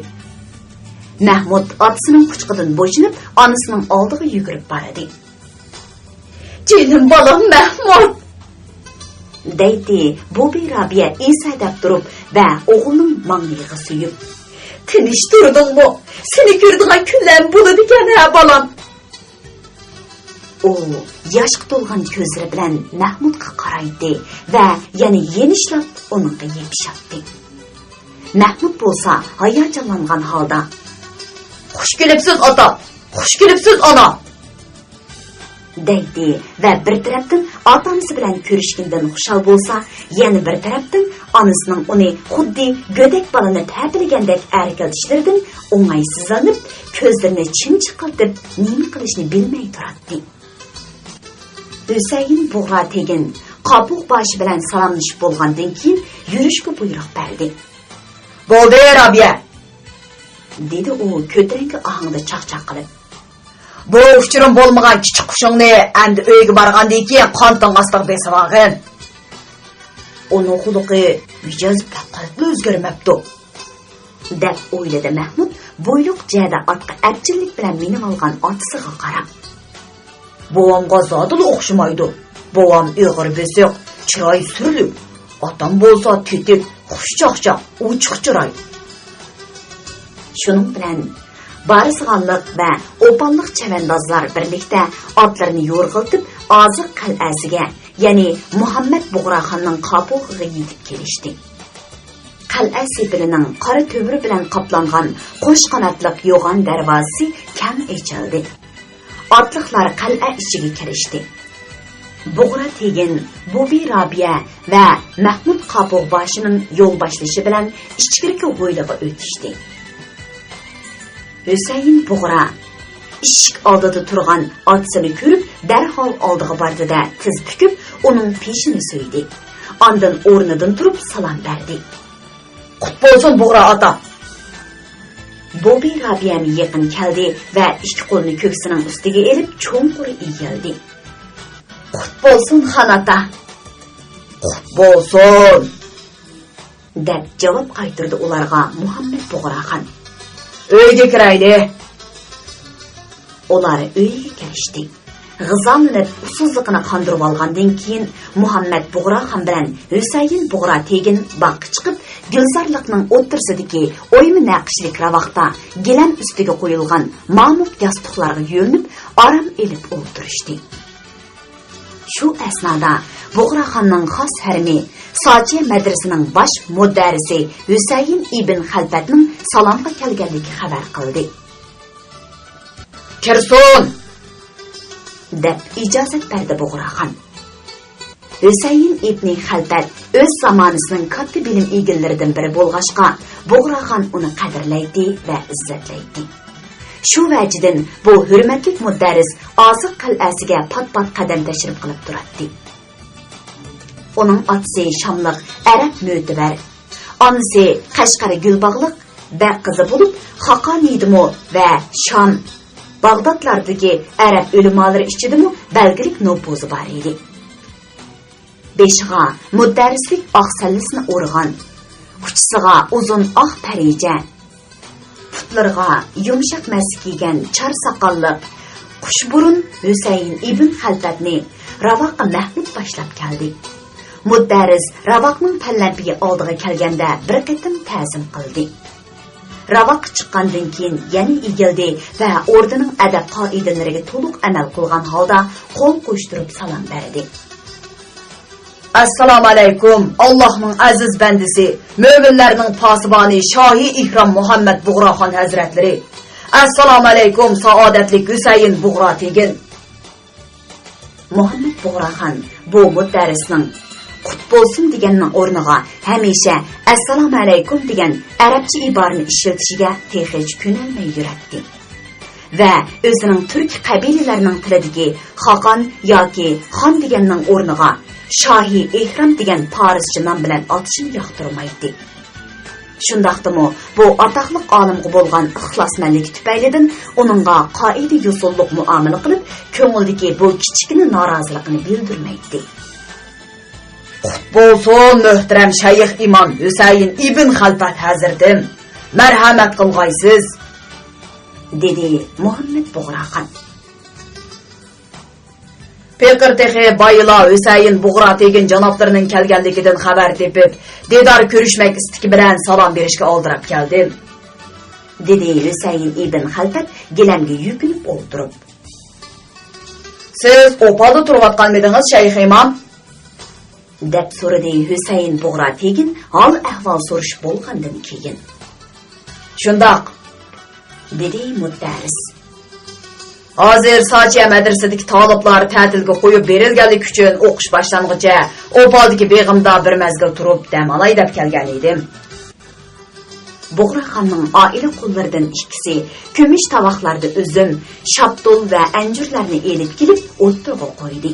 Mahmud otasining quchqidan bo'shinib, onasining oldiga yugurib boradi. "Jinim bolam Mahmud!" deydi Bobi Rabiya esayib turib va o'g'lining mang'iga suyib. "Tinch turdingmi? Seni ko'rdigan kunlar bo'ladi ekan, ha bolam." U yoshga to'lgan ko'zlari bilan Mahmudga qaraydi va yana yenishlab uningga yepishadi. Mahmud bo'lsa hayajonlangan holda: "Xush kelibsiz ota, xush kelibsiz ona", deydi va bir tarafdan otasi bilan ko'rishgandan xushal bo'lsa, yana bir tarafdan onasining uni xuddi go'dak bolani ta'bilgandek erkaltishlaridan o'ng'aysizlanib, ko'zlarini chimchiqiltib, nima qilishni bilmay turadi. Husayn Bug'ra Tegin Qabul boshi bilan salomlashib bo'lgandan keyin yurishga buyruq berdi. "Bo'ldi, Rabiya", dedi u ko'tarinki ohangda chaqchaq qilib. "Bu uchurim bo'lmagan kichik qushingni endi uyga borgandan keyin qonton ostiga besib olgin." "Uning xuluqi mijoz faqat o'zgarmabdi", deb o'yladi Mahmud bo'yliq jada otga abjillik bilan minib olgan otasiga qarab. "Buvamga zodil o'xshamaydi. Buvam o'g'ir besiq, chiroy surilib, otam bo'lsa tetik, xushchaqchaq, uchiq chiroy." Shuning bilan Barisg'onlik va Opalliq chavandozlar birlikda otlarini yo'rg'iltib, Oziq qal'asiga, ya'ni Muhammad Bug'raxonning Qabulga yetib kelishdi. Qal'a sepilining qora to'bri bilan qoplangan qo'sh qanotliq yo'g'on darvozasi kang ochildi. Otliqlar qal'a ichiga kirishdi. Bug'ra Tegin, Bobi Rabiya va Mahmud Qopoqboshining yo'l boshlashi bilan ichkirki bo'yliga o'tishdi. Husayn Bug'ra eshik oldida turgan otsini ko'rib, darhol oldiga bordi-da, tiz bukib, uning peshini so'ydi. Ondan o'rnidan turib salom berdi. Qut bo'lsin Bug'ra ota. Bobi Rabiyani yaqin keldi va ikki qo'lini ko'ksining ustiga elib, cho'nqur egildi. Qut bo'lsin xonata. Qut bo'lsin deb javob qaytardi ularga Muhammad Bug'raxon. Uyga kirayli. Ular uyga kirishdi. G'izamlanib usuzligini qondirib olgandan keyin Muhammad Bug'raxon bilan Husayn Bug'ra Tegin boqqa chiqib, gulzorlikning o'ttirsidagi o'yma naqshlik ravaqda gilam ustiga qo'yilgan mamuk yostiqlarga yo'linib, orom elib o'tirishdi. Shu asnoda Bug'raxonning xos harmi Sochiya madrasining bosh mudarrisi Husayn ibn Xalfatning salomga kelganligi xabar qildi. Kirsin deb ijozat berdi Bug'raxon. Husayn ibn Xalfat o'z zamonasining katta bilim egillaridan biri bo'lg'ashqa, Bug'raxon uni qadrlaydi va izzatlaydi. Shu vajidan bu hurmatli mudarris Oziq qal'asiga pat-pat qadam tashrif qilib turadi. Uning otasi Shamliq arab mo'tibar, onasi Qashqar Gulbog'liq va qizi bo'lib, Xaqoniydimu va Sham Bag'dodlardagi arab ulamolari ichidimi belgilik nufuzi bor edi. Beshiga mudarrislik oq sallisini o'rg'an, uchisiga uzun oq parija, putlarga yumshoq mas kiygan char soqolliq xushburun Husayn ibn Xalfatni Ravaqqa Mahmud boshlab keldi. Mudarris Ravaqning tallampiga oldiga kelganda bir qatim ta'zim qildi. Ravaq chiqqandan keyin yana egildi va o'rdining adab qoidalariga to'liq amal qilgan holda qo'l qo'shtirib salom berdi. Assalomu alaykum, Allohning aziz bandisi, mo'minlarning posiboni Shohi Ihrom Muhammad Bug'raxon hazratlari. Assalomu alaykum, saodatli Husayn Bug'ra Tegin. Muhammad Bug'raxon bu mudarrisning qut bo'lsin deganning o'rniga hamisha assalomu alaykum degan arabcha iborani ishlatishiga hech ko'nalmay yuradi. Va o'zining turk qabilalarining tilidagi Xaqon yoki xon deganning o'rniga Shohi Ihrom degan farscha nom bilan otishni yoqtirmaydi. Shundaqdimi bu atoqli olimga bo'lgan ixlosmanlik tufaylidan uningga qoida usullik muomala qilib, ko'ngildagi bu kichikina noroziligini bildirmaydi. Qut bo'lsin muhtaram shayx imom Husayn ibn Xalfat hazratim. Marhamat qilg'aysiz, dedi Muhammad Bug'raxon. Peqirtexe bayila Husayn Bug'ra Tegin janoblarining kelganligidan xabar tepib, dedor ko'rishmak istiki bilan salom berishga oldirab keldim, dedi Husayn ibn Xalfat gilamga yukinib o'tirib. Siz opalda turayotganmidingiz shayx imom? deb so'radi Husayn Bug'ra Tegin hol ahvol so'rish bo'lgandan keyin. Shundoq, dedi mudarris. Hozir Sochiya madrasadagi talablar ta'tilga qo'yib berilganlik uchun o'qish boshlanguncha opaldagi beg'imda bir mazgil turib dam olay deb kelgan edim. Bug'raxonning oila qo'llaridan ikkisi kumush tovoqlarda uzum, shaptul va anjurlarni elib kelib o'ttirga qo'ydi.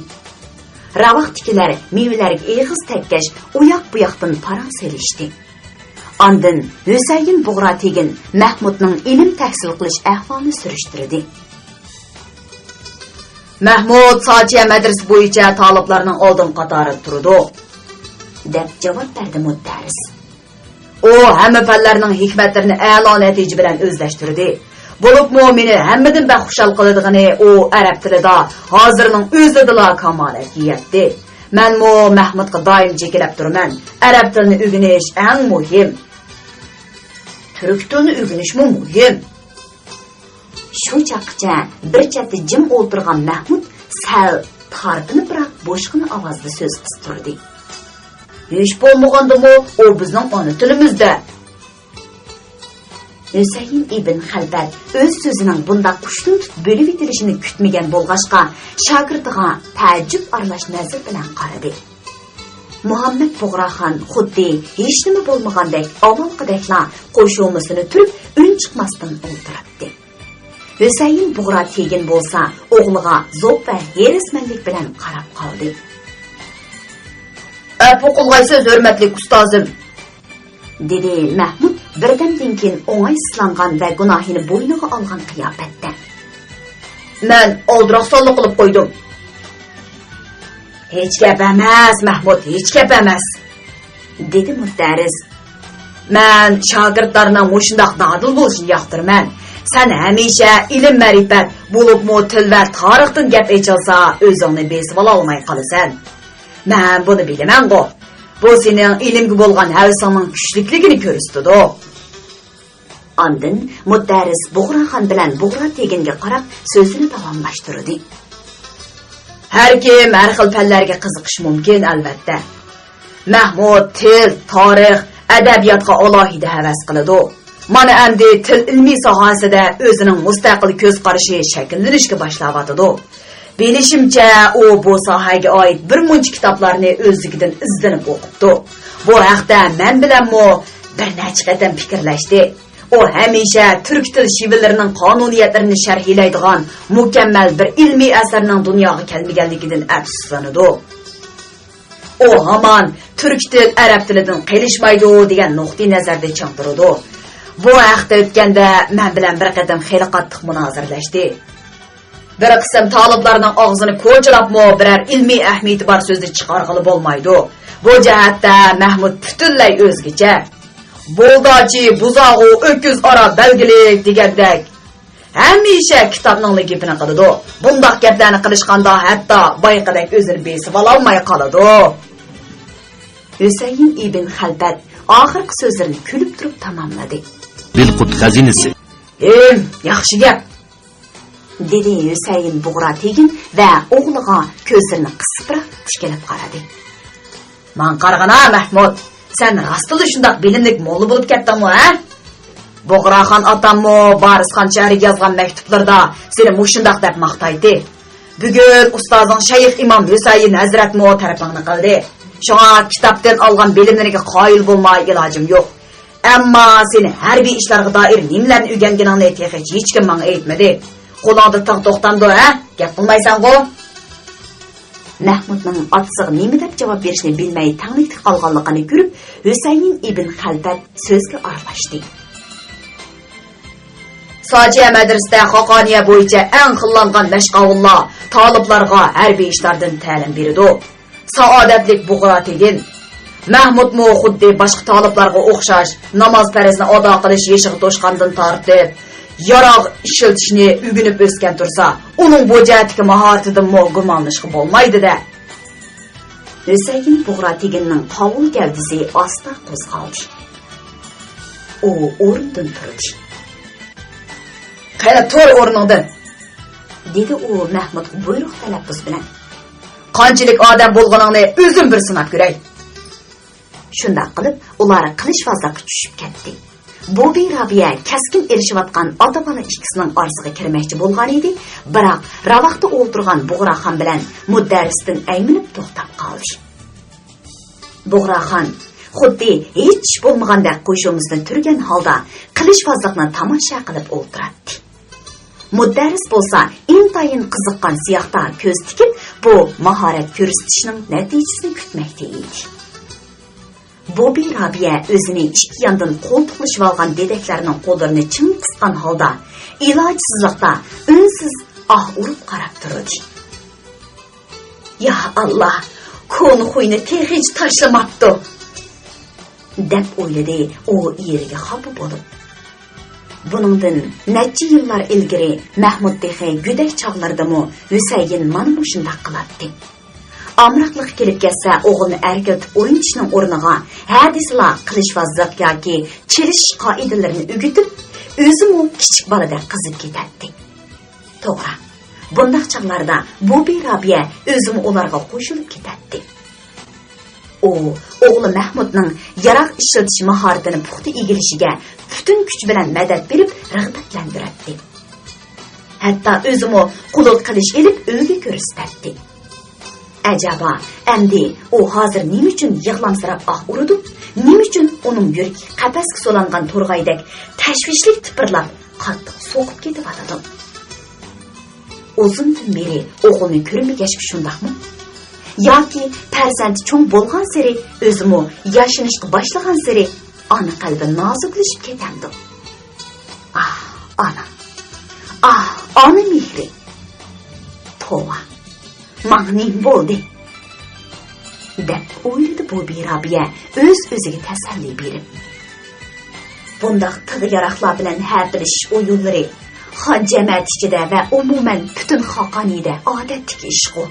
Ravaqtikilar mevalarga eg'iz takkash uyoq bu yoqdan parang selishdi. Ondan Husayn Bug'ra Tegin Mahmudning ilm tahsil qilish ahvolini surishtirdi. Mahmud Sochiya madrasasi bo'yicha talablarning oldin qatorida turdi, deb javob berdi mudarris. U hamma fanlarning hikmatlarini a'lo natija bilan o'zlashtirdi. Bo'lib mu'mini hammadan baxushal qiladigani u arab tilida hozirning o'zida kamolatga yetdi. Men Mahmudga doim chekilib turman. Arab tilini o'rganish eng muhim. Turk tilini o'rganish muhim. Shu chaqcha bir chetda jim o'tirgan Mahmud sal tartinib biroq bo'shqina ovozda so'z qistirdi. Hech bo'lmagandimi, u bizning ona tilimizda. Hüseyin ibn Halbat öz sözünün bunda kuştun tut bölüp itilişini kütmegen bolğaşqa şagirdiga təəccüb aralaş nazar bilan qaradı. Muhammed Buğraxan xuddi hech nima bo'lmagandek avvalgidekla qo'shumisini turib ün chiqmasdan o'ltiribdi. Hüseyin Buğra tegin bo'lsa o'g'liga zo'q va herismanlik bilan qarab qoldi. "Apu qilg'aysiz, hurmatli ustozim", dedi Mahmud birdamdan keyin o'ng'aysizlangan va gunohini bo'yniga olgan qiyofatda. "Men oldiroqsonlik qilib qo'ydim." "Hech gap emas, Mahmud, hech gap emas", dedi mudarris. "Men shogirdlarning mushundaq dadil bo'lishini yoqtiraman. Sen hamisha ilm ma'rifat bo'libmi til va tarixdan gap aytsa, o'zingni besib ola olmay qolasan. Men buni bilaman-ku. Bu sening ilmga bo'lgan havsingning kuchlikligini ko'rsatadi." Ondan mudarris Buğraxan bilan Buğra teginga qarab so'zini davomlashtirdi. Har kim har xil fanlarga qiziqish mumkin albatta. Mahmud til, tarix, adabiyotga alohida havas qiladi. Mana endi til ilmiy sohasida o'zining mustaqil ko'z qarashi shakllanishga boshlayotdi. Bilishimcha, u bu sohaga oid bir muncha kitoblarni o'zligidan izlanib o'qibdi. Bu haqda men bilanmi bir necha qatam fikrlashdi. O hamisha turk til shivillarining qonuniyatlarini sharhlaydigan mukammal bir ilmiy asarning dunyoga kelmaganligidan afsuslanadi. O hamon turk til arab tilidan qilishmaydi degan nuqtai nazarda chaqirdi. Bu haqda o'tganda men bilan bir qadam xeyli qattiq munozirlashdi. Bir qism taliblarning og'zini ko'chilabmi biror ilmiy ahamiyati bor so'zni chiqarg'ili bo'lmaydi. Bu jihatda Mahmud butunlay o'zgacha. Boldachi, buzog'u, öküz ara belgilik degandek hamisha kitobning gapini qiladi. Bundoq gaplarni qilishganda hatto boyqadek o'zini besib ololmay qoladi. Hüseyin ibn Halbat oxirgi so'zlarini kulib turib tamomladi. Dilqut xazinasi. Yaxshi gap, dedi Hüseyin Buğra tegin va o'g'liga ko'zlarini qisib tikilib qaradi. "Men qarag'ana Mahmud, sen rastlı şundaq bilimlik mo'li bo'lib ketdingmi, ha? Buğraxan otammi Barisxon shahriga yozgan maktublarda seni mushundaq deb maqtaydi. Bugun ustozing Shayx Imom Husayn Hazratmi tarafingni qildi. Shunga kitobdan olgan bilimlariga qoyil bo'lmay ilojim yo'q. Ammo seni harbiy ishlarga doir nimalarni o'rganganingni hech kim menga aytmadi. Qo'lingda to'xtamdi, ha? Gap qilmaysan-ku?" Mahmudning otasiga nima deb javob berishni bilmay tanglikda qolganligini ko'rib, Hüseyin ibn Halbat so'zga aralashdi. Sojiya madrasada Xoqoniya bo'yicha eng xillangan mashqovullar taliblarga harbiy ishlardan ta'lim beradi. Saodatlik Buğra tegin. Mahmudmu xuddi boshqa taliblarga o'xshash namoz farzini ado qilish yeshiga to'shqandan tortib, yarog' ishiltishni o'rganib o'sgan tursa, uning bu jihatdagi mahoratidan gumonlashga bo'lmaydi-da. Hüseyin Buğra teginning qovul gavdisi asta qo'zg'aldi. U o'rnidan turdi. "Qani tur o'rningdan", dedi u Mahmud buyruq talaffuz bilan. "Qanchalik odam bo'lganingni o'zim bir sinab ko'ray." Shunday qilib, ular qilishvozlikka tushib ketdi. Bobi Rabiya kaskin erishayotgan ota-bola ikkisining orasiga kirmoqchi bo'lgan edi, biroq ravaqda o'ltirgan Buğraxon bilan mudarrisdan ayminib to'xtab qoldi. Buğraxon xuddi hech bo'lmagandek qo'shimizdan turgan holda qilishvozlikni tomosha qilib o'ltiradi. Mudarris bo'lsa, intayin qiziqqan siyoqda ko'z tikib, bu mahorat ko'rsatishning natijasini kutmoqda edi. Bobi Rabiya o'zini ikki yondan qo'ltiqlashib olgan dedeklarning qo'llarini chim qisgan holda ilojsizlikda unsiz urib qarab turdi. "Ya Allah, koni xo'yni hech tashlamabdi", deb o'yladi u yeriga xafa bo'lib. Buningdan necha yillar ilgari Mahmud dexe go'dak chog'lardami Husayn mana shunday qiladi. Amraqliq kelib kelsa, o'g'ilni erkiltib o'yinishning o'rniga hadislar qilishvozlik yoki chirish qoidalarini o'rgatib, o'zimi kichik boladek qizib ketadi. To'g'ri. Bundaq chaqlarda Bobi Rabiya o'zimi ularga qo'shilib ketadi. u o'g'li Mahmudning yaroq ishlatish mahoratini puxta egilishiga butun kuch bilan madad berib rag'batlantiradi. Hatto o'zimi qulluq qilish elib o'yga ko'rsatdi. Acaba endi u hozir nima uchun yig'lamsirab urdi? Nima uchun uning yuragi qafasga solangan to'rg'aydek tashvishli tipirlab qattiq so'qib ketyapti? Uzundan beri o'g'ilni ko'rmagach shundaqmi? Yoki farzand cho'ng bo'lgan sari o'zimi yashinishga boshlagan sari ona qalbi noziklashib ketamdi. Ona. Ona mehri. Tova. Mag'ning bo'ldi. deb o'yladi bu Robiya o'z-o'ziga tasalli berib. Bundaq tig'i-yaroqlar bilan harbirish o'yinlari jamoat ichida va umuman butun xalqoniyda odatdagi ish-ku.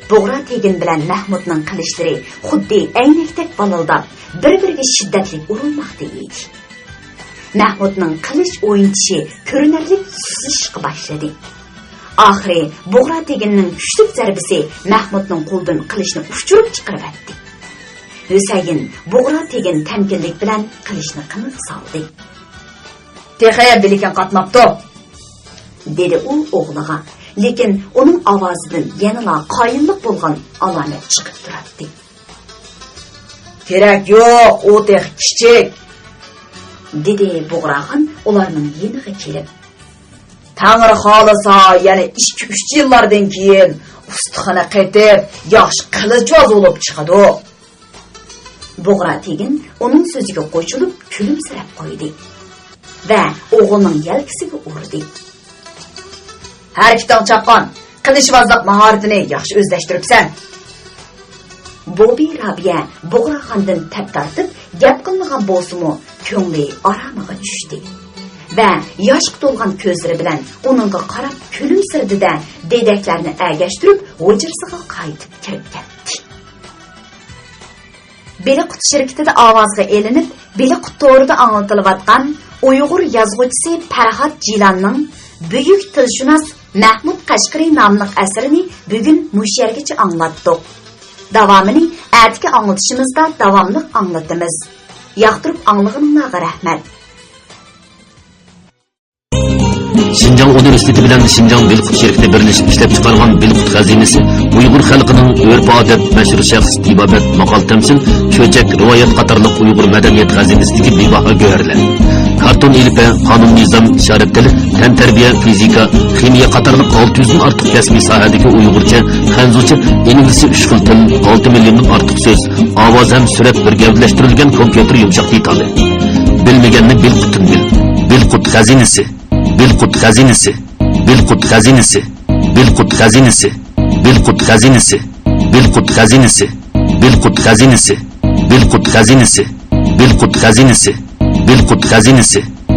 Bug'ra tegin bilan Mahmudning qilishlari xuddi aynakdek balildab bir-biriga shiddatli urilmoqda edi. Mahmudning qilish o'yinchishi ko'rinarli susishga boshladi. Oxiri Bug'ra teginning kuchli zarbasi Mahmudning qo'lidan qilishni uchirib chiqaribdi. Husayn Bug'ra tegin tamkinlik bilan qilishni qiniq soldi. "Texaya bilikan qatmabdi", dedi u o'g'liga, lekin uning ovozidan yanada qoyillik bo'lgan alomat chiqib turardi. "Kerak yo'q, u tex kichik", dedi Bug'rag'in ularning yeniga kelib. "Tangri xolisa, yana 2-3 yillardan keyin ustaxona qaytib, yaxshi qilichvoz bo'lib chiqadi." Bug'ra tegin uning so'ziga qo'shilib kulimsirab qo'ydi va o'g'lining yelkasiga urdi. "Har ikkidan chaqqon, qilichvozlik mahoratini yaxshi o'zlashtiribsan." Bobi Robiya Bug'raxondan tap tortib gap qilmagan bo'lsa-mu, ko'ngli aromiga tushdi. Va yoshga to'lgan ko'zlari bilan uningga qarab kulimsirdi-da, dedaklarni agashtirib, o'jirsiga qaytib kirib ketdi. Beliqut shirkatida ovozga elinib, Beliqut to'g'rida anglatilayotgan Uyg'ur yozuvchisi Farhod Jilanning Buyuk tilshunos Mahmud Qashqari nomli asarini bugun mush yergacha anglatdik. Davomini atki anglatishimizda davomli anglatamiz. Yoqtirib anglaganingizga rahmat. Şinjan Üniversitesi bilen Şinjan Bilqut şirketi birleşip işlep çıkargan Bilqut hazinesi Uygur halkının örf-adet, meşhur şahs, tibabet, makal temsil, köçek, rivayet qatarlıq Uygur medeniyet hazinesindeki bibaha göğerler. Karton ilpe, kanun nizam, işaret dili, ten terbiye, fizika, kimya qatarlıq 600'ün artık resmi sahadaki Uygurca, Hanzuca, İngilizce 3 xil til, 6 milyonun artık söz, avaz hem süret bir gevleştirilgen kompüter yumuşak ditalı. Bilmegenini Bilqut'un bil. Bilqut hazinesi. Bilqut hazinesi, Bilqut hazinesi, Bilqut hazinesi, Bilqut hazinesi, Bilqut hazinesi, Bilqut hazinesi, Bilqut hazinesi, Bilqut hazinesi, Bilqut hazinesi.